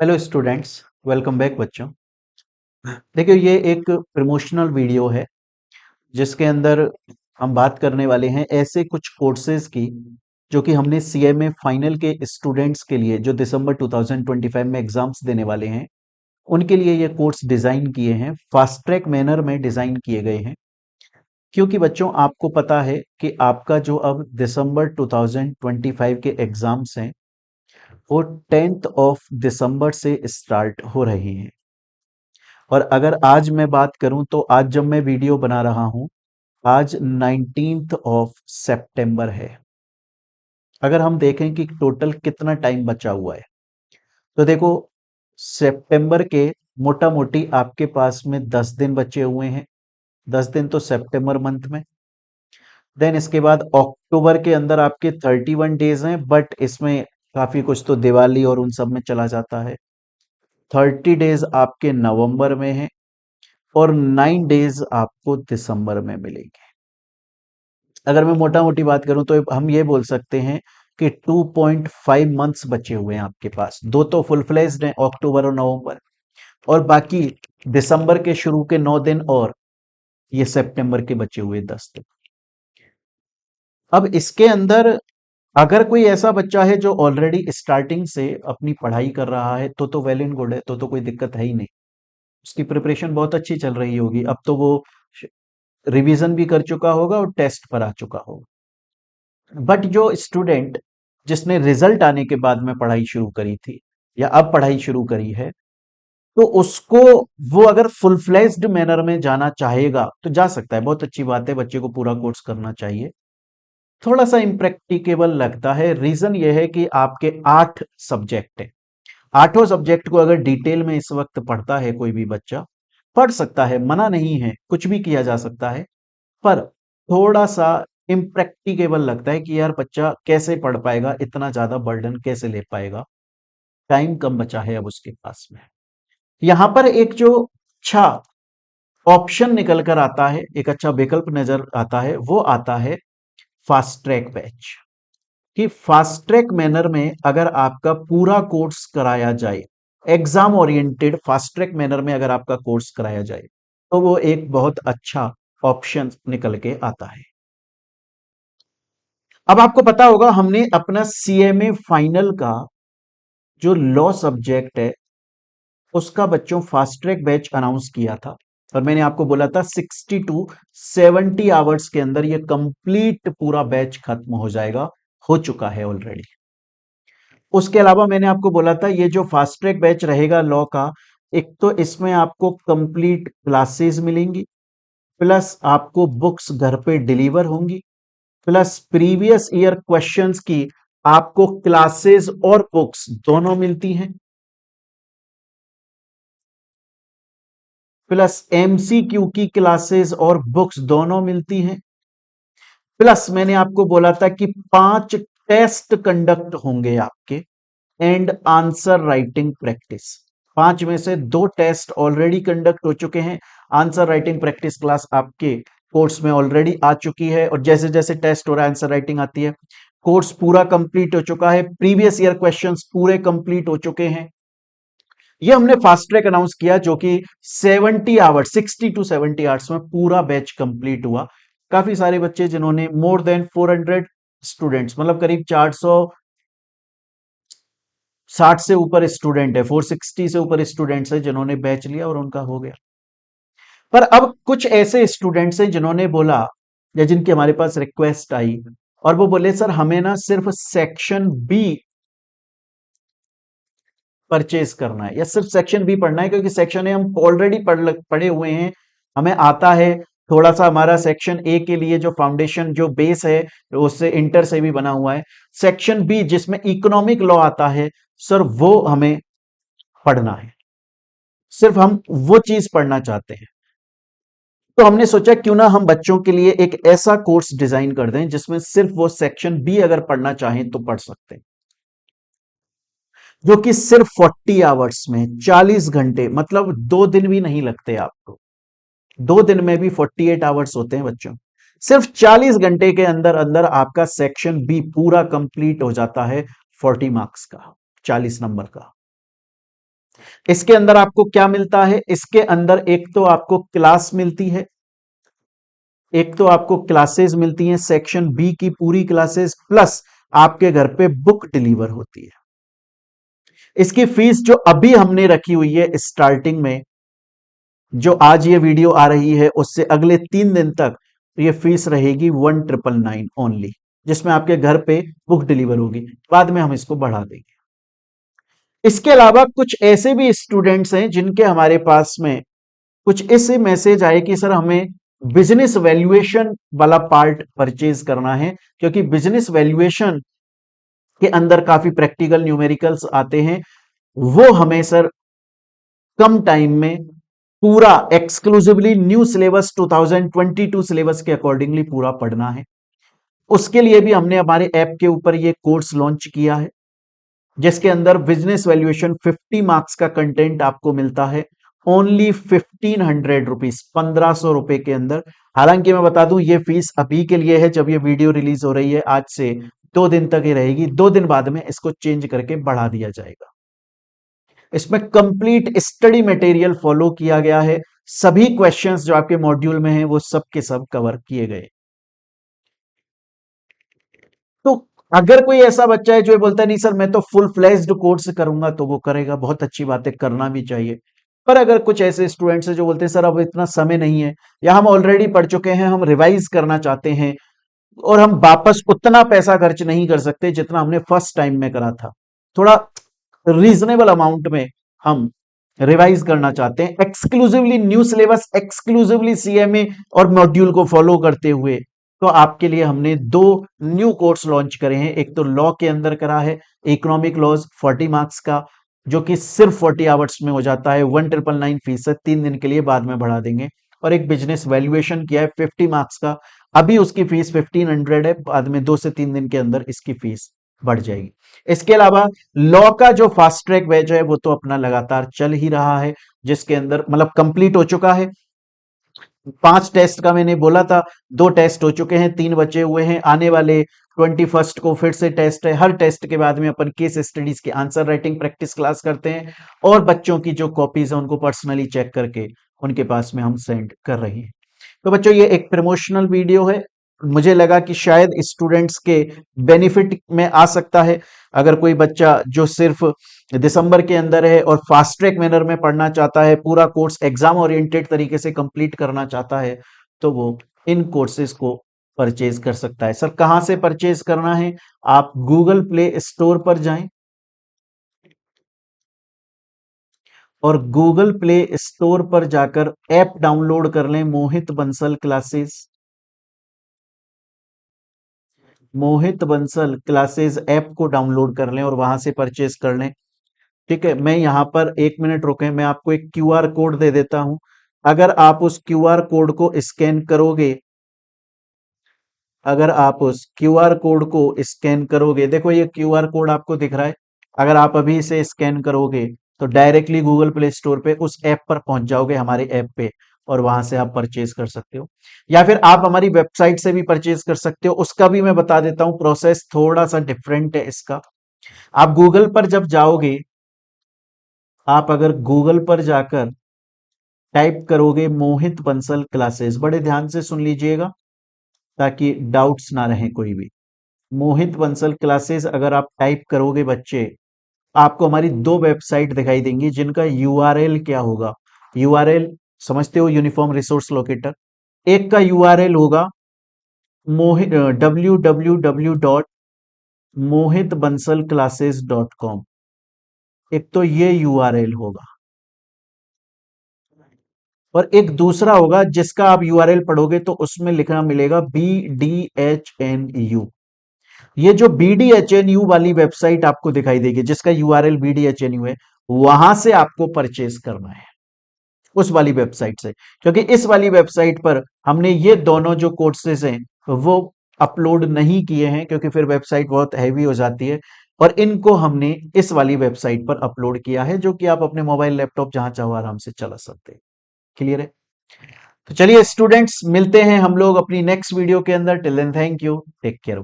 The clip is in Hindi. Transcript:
हेलो स्टूडेंट्स, वेलकम बैक बच्चों। देखिए, ये एक प्रमोशनल वीडियो है जिसके अंदर हम बात करने वाले हैं ऐसे कुछ कोर्सेज की जो कि हमने सीएमए फाइनल के स्टूडेंट्स के लिए जो दिसंबर 2025 में एग्जाम्स देने वाले हैं उनके लिए ये कोर्स डिजाइन किए हैं, फास्ट ट्रैक मैनर में डिजाइन किए गए हैं। क्योंकि बच्चों, आपको पता है कि आपका जो अब दिसंबर 2025 के एग्जाम्स हैं वो 10th ऑफ दिसंबर से स्टार्ट हो रहे हैं। और अगर आज मैं बात करूं तो आज जब मैं वीडियो बना रहा हूं, आज 19th ऑफ सितंबर है। अगर हम देखें कि टोटल कितना टाइम बचा हुआ है तो देखो, सितंबर के मोटा मोटी आपके पास में 10 दिन बचे हुए हैं। 10 दिन तो सितंबर मंथ में। देन इसके बाद अक्टूबर के अंदर आपके 31 डेज हैं, बट इसमें काफी कुछ तो दिवाली और उन सब में चला जाता है। 30 डेज आपके नवंबर में है और 9 डेज आपको दिसंबर में मिलेंगे। अगर मैं मोटा मोटी बात करूं तो हम ये बोल सकते हैं कि 2.5 मंथ्स बचे हुए हैं आपके पास। दो तो फुल फ्लेज्ड हैं, अक्टूबर और नवंबर, और बाकी दिसंबर के शुरू के 9 दिन और ये सितंबर के बचे हुए 10 दिन। अब इसके अंदर अगर कोई ऐसा बच्चा है जो ऑलरेडी स्टार्टिंग से अपनी पढ़ाई कर रहा है तो वेल एंड गुड है, तो कोई दिक्कत है ही नहीं। उसकी प्रिपरेशन बहुत अच्छी चल रही होगी। अब तो वो रिवीजन भी कर चुका होगा और टेस्ट पर आ चुका होगा। बट जो स्टूडेंट जिसने रिजल्ट आने के बाद में पढ़ाई शुरू करी थी या अब पढ़ाई शुरू करी है, तो उसको, वो अगर फुल फ्लेज्ड मैनर में जाना चाहेगा तो जा सकता है। बहुत अच्छी बात है, बच्चे को पूरा कोर्स करना चाहिए। थोड़ा सा इम्प्रैक्टिकेबल लगता है। रीजन ये है कि आपके 8 सब्जेक्ट है। आठों सब्जेक्ट को अगर डिटेल में इस वक्त पढ़ता है कोई भी बच्चा, पढ़ सकता है, मना नहीं है, कुछ भी किया जा सकता है। पर थोड़ा सा इम्प्रैक्टिकेबल लगता है कि यार बच्चा कैसे पढ़ पाएगा, इतना ज्यादा बर्डन कैसे ले पाएगा। टाइम कम बचा है अब उसके पास में। यहां पर एक जो अच्छा ऑप्शन निकल कर आता है, एक अच्छा विकल्प नजर आता है, वो आता है फास्ट ट्रैक बैच। कि फास्ट ट्रैक मैनर में अगर आपका पूरा कोर्स कराया जाए, exam oriented fast track manner में अगर आपका कोर्स कराया जाए, तो वो एक बहुत अच्छा ऑप्शन निकल के आता है। अब आपको पता होगा, हमने अपना सीएमए फाइनल का जो लॉ सब्जेक्ट है उसका बच्चों फास्ट ट्रैक बैच अनाउंस किया था। और मैंने आपको बोला था 60 टू 70 आवर्स के अंदर ये कंप्लीट पूरा बैच खत्म हो जाएगा। हो चुका है ऑलरेडी। उसके अलावा मैंने आपको बोला था ये जो फास्ट ट्रैक बैच रहेगा लॉ का, एक तो इसमें आपको कंप्लीट क्लासेस मिलेंगी, प्लस आपको बुक्स घर पे डिलीवर होंगी, प्लस प्रीवियस ईयर क्वेश्चंस की आपको क्लासेस और बुक्स दोनों मिलती हैं, प्लस एमसीक्यू की क्लासेस और बुक्स दोनों मिलती हैं। प्लस मैंने आपको बोला था कि 5 टेस्ट कंडक्ट होंगे आपके, एंड आंसर राइटिंग प्रैक्टिस। 5 में से 2 टेस्ट ऑलरेडी कंडक्ट हो चुके हैं। आंसर राइटिंग प्रैक्टिस क्लास आपके कोर्स में ऑलरेडी आ चुकी है, और जैसे जैसे टेस्ट हो रहा है आंसर राइटिंग आती है। कोर्स पूरा कंप्लीट हो चुका है, प्रीवियस ईयर क्वेश्चंस पूरे कंप्लीट हो चुके हैं। ये हमने फास्ट ट्रैक अनाउंस किया जो कि 70 आवर्स, 60 टू 70 आवर्स में पूरा बैच कंप्लीट हुआ। काफी सारे बच्चे जिन्होंने मोर देन 400 स्टूडेंट्स, मतलब करीब 460 से ऊपर स्टूडेंट है, 460 से ऊपर स्टूडेंट्स है जिन्होंने बैच लिया और उनका हो गया। पर अब कुछ ऐसे स्टूडेंट्स हैं जिन्होंने बोला, या जिनकी हमारे पास रिक्वेस्ट आई, और वो बोले सर हमें ना सिर्फ सेक्शन बी परचेज करना है, या सिर्फ सेक्शन बी पढ़ना है, क्योंकि सेक्शन ए हम ऑलरेडी पढ़े हुए हैं, हमें आता है। थोड़ा सा हमारा सेक्शन ए के लिए जो फाउंडेशन, जो बेस है, उससे इंटर से भी बना हुआ है। सेक्शन बी जिसमें इकोनॉमिक लॉ आता है, सर वो हमें पढ़ना है, सिर्फ हम वो चीज पढ़ना चाहते हैं। तो हमने सोचा क्यों ना हम बच्चों के लिए एक ऐसा कोर्स डिजाइन कर दें जिसमें सिर्फ वो सेक्शन बी अगर पढ़ना चाहें तो पढ़ सकते हैं, जो कि सिर्फ 40 आवर्स में, 40 घंटे, मतलब 2 दिन भी नहीं लगते आपको। 2 दिन में भी 48 आवर्स होते हैं बच्चों। सिर्फ 40 घंटे के अंदर अंदर आपका सेक्शन बी पूरा कंप्लीट हो जाता है, 40 मार्क्स का, 40 नंबर का। इसके अंदर आपको क्या मिलता है? इसके अंदर एक तो आपको क्लास मिलती है, एक तो आपको क्लासेस मिलती हैं, सेक्शन बी की पूरी क्लासेस, प्लस आपके घर पे बुक डिलीवर होती है। इसकी फीस जो अभी हमने रखी हुई है स्टार्टिंग में, जो आज ये वीडियो आ रही है उससे अगले 3 दिन तक, ये फीस रहेगी 1999 ओनली, जिसमें आपके घर पे बुक डिलीवर होगी। बाद में हम इसको बढ़ा देंगे। इसके अलावा कुछ ऐसे भी स्टूडेंट्स हैं जिनके हमारे पास में कुछ ऐसे मैसेज आए कि सर हमें बिजनेस वैल्यूएशन वाला पार्ट परचेज करना है, क्योंकि बिजनेस वैल्यूएशन के अंदर काफी प्रैक्टिकल न्यूमेरिकल्स आते हैं, वो हमें सर कम टाइम में पूरा एक्सक्लूसिवली न्यू सिलेबस 2022 सिलेबस के अकॉर्डिंगली पूरा पढ़ना है। उसके लिए भी हमने हमारे ऐप के ऊपर ये कोर्स लॉन्च किया है, जिसके अंदर बिजनेस वैल्यूएशन 50 मार्क्स का कंटेंट आपको मिलता है ओनली 1500 रुपीज, 1500 रुपए के अंदर। हालांकि मैं बता दूं ये फीस अभी के लिए है, जब ये वीडियो रिलीज हो रही है आज से 2 दिन तक ही रहेगी, 2 दिन बाद में इसको चेंज करके बढ़ा दिया जाएगा। इसमें कंप्लीट स्टडी मटेरियल फॉलो किया गया है, सभी क्वेश्चंस जो आपके मॉड्यूल में हैं वो सब के सब कवर किए गए। तो अगर कोई ऐसा बच्चा है जो बोलता है नहीं सर मैं तो फुल फ्लेज्ड कोर्स करूंगा, तो वो करेगा, बहुत अच्छी बात है, करना भी चाहिए। पर अगर कुछ ऐसे स्टूडेंट्स हैं जो बोलते हैं सर अब इतना समय नहीं है, या हम ऑलरेडी पढ़ चुके हैं, हम रिवाइज करना चाहते हैं, और हम वापस उतना पैसा खर्च नहीं कर सकते जितना हमने फर्स्ट टाइम में करा था, थोड़ा रीजनेबल अमाउंट में हम रिवाइज करना चाहते हैं, exclusively new syllabus, exclusively CMA और मॉड्यूल को फॉलो करते हुए, तो आपके लिए हमने 2 न्यू कोर्स लॉन्च करे हैं। एक तो लॉ के अंदर करा है, इकोनॉमिक लॉज 40 मार्क्स का, जो कि सिर्फ 40 आवर्स में हो जाता है, 1999 फीस है, 3 दिन के लिए, बाद में बढ़ा देंगे। और एक बिजनेस वैल्यूएशन किया है 50 मार्क्स का, अभी उसकी फीस 1500 है, बाद में 2 से 3 दिन के अंदर इसकी फीस बढ़ जाएगी। इसके अलावा लॉ का जो फास्ट ट्रैक बैच है वो तो अपना लगातार चल ही रहा है, जिसके अंदर मतलब कंप्लीट हो चुका है। 5 टेस्ट का मैंने बोला था, 2 टेस्ट हो चुके हैं, 3 बचे हुए हैं, आने वाले 21 को फिर से टेस्ट है। हर टेस्ट के बाद में अपन केस स्टडीज के आंसर राइटिंग प्रैक्टिस क्लास करते हैं, और बच्चों की जो कॉपीज है उनको पर्सनली चेक करके उनके पास में हम सेंड कर रहे हैं। तो बच्चों ये एक प्रमोशनल वीडियो है, मुझे लगा कि शायद स्टूडेंट्स के बेनिफिट में आ सकता है। अगर कोई बच्चा जो सिर्फ दिसंबर के अंदर है और फास्ट ट्रैक मैनर में पढ़ना चाहता है, पूरा कोर्स एग्जाम ओरिएंटेड तरीके से कंप्लीट करना चाहता है, तो वो इन कोर्सेज को परचेज कर सकता है। सर कहां से परचेज करना है? आप गूगल प्ले स्टोर पर जाएं और गूगल प्ले स्टोर पर जाकर ऐप डाउनलोड कर लें, Mohit Bansal classes. Mohit Bansal classes app को डाउनलोड कर लें और वहां से परचेज कर लें। ठीक है, मैं यहां पर 1 मिनट रुकें, मैं आपको एक क्यूआर कोड दे देता हूं। अगर आप उस क्यूआर कोड को स्कैन करोगे, अगर आप उस क्यूआर कोड को स्कैन करोगे, देखो ये क्यूआर कोड आपको दिख रहा है, अगर आप अभी इसे स्कैन करोगे तो डायरेक्टली गूगल प्ले स्टोर पे उस ऐप पर पहुंच जाओगे, हमारे ऐप पे, और वहां से आप परचेज कर सकते हो। या फिर आप हमारी वेबसाइट से भी परचेज कर सकते हो, उसका भी मैं बता देता हूं, प्रोसेस थोड़ा सा डिफरेंट है इसका। आप गूगल पर जब जाओगे, आप अगर गूगल पर जाकर टाइप करोगे मोहित बंसल क्लासेस, बड़े ध्यान से सुन लीजिएगा ताकि डाउट्स ना रहे कोई भी। मोहित बंसल क्लासेस अगर आप टाइप करोगे बच्चे, आपको हमारी 2 वेबसाइट दिखाई देंगी जिनका यूआरएल क्या होगा। यूआरएल समझते हो, यूनिफॉर्म रिसोर्स लोकेटर। एक का यूआरएल होगा मोहित www.mohitbansalclasses.com, एक तो ये यूआरएल होगा, और एक दूसरा होगा जिसका आप यूआरएल पढ़ोगे तो उसमें लिखना मिलेगा BDHNU। ये जो BDHNU वाली वेबसाइट आपको दिखाई देगी, जिसका यूआरएल BDHNU है, वहां से आपको परचेज करना है, उस वाली वेबसाइट से। क्योंकि इस वाली वेबसाइट पर हमने ये दोनों जो कोर्सेज हैं वो अपलोड नहीं किए हैं, क्योंकि फिर वेबसाइट बहुत हैवी हो जाती है, और इनको हमने इस वाली वेबसाइट पर अपलोड किया है, जो कि आप अपने मोबाइल लैपटॉप जहां चाहो आराम से चला सकते हैं। क्लियर है? तो चलिए स्टूडेंट्स, मिलते हैं हम लोग अपनी नेक्स्ट वीडियो के अंदर। Till then thank you, take care.